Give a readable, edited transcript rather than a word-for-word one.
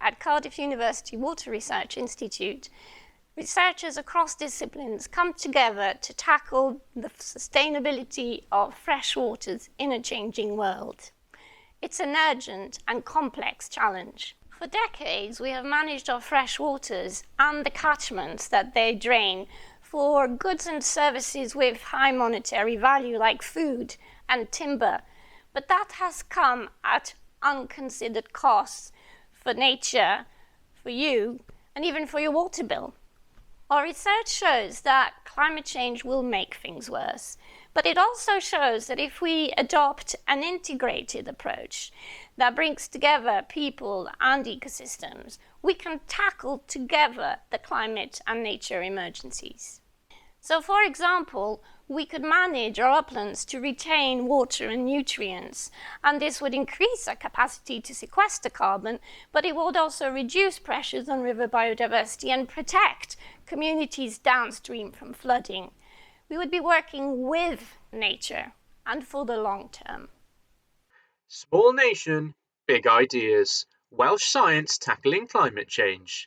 at Cardiff University Water Research Institute, researchers across disciplines come together to tackle the sustainability of fresh waters in a changing world. It's an urgent and complex challenge. For decades, we have managed our fresh waters and the catchments that they drain for goods and services with high monetary value like food and timber, but that has come at unconsidered costs for nature, for you, and even for your water bill. Our research shows that climate change will make things worse, but it also shows that if we adopt an integrated approach that brings together people and ecosystems, we can tackle together the climate and nature emergencies. So, for example, we could manage our uplands to retain water and nutrients, and this would increase our capacity to sequester carbon, but it would also reduce pressures on river biodiversity and protect communities downstream from flooding. We would be working with nature and for the long term. Small nation, big ideas. Welsh science tackling climate change.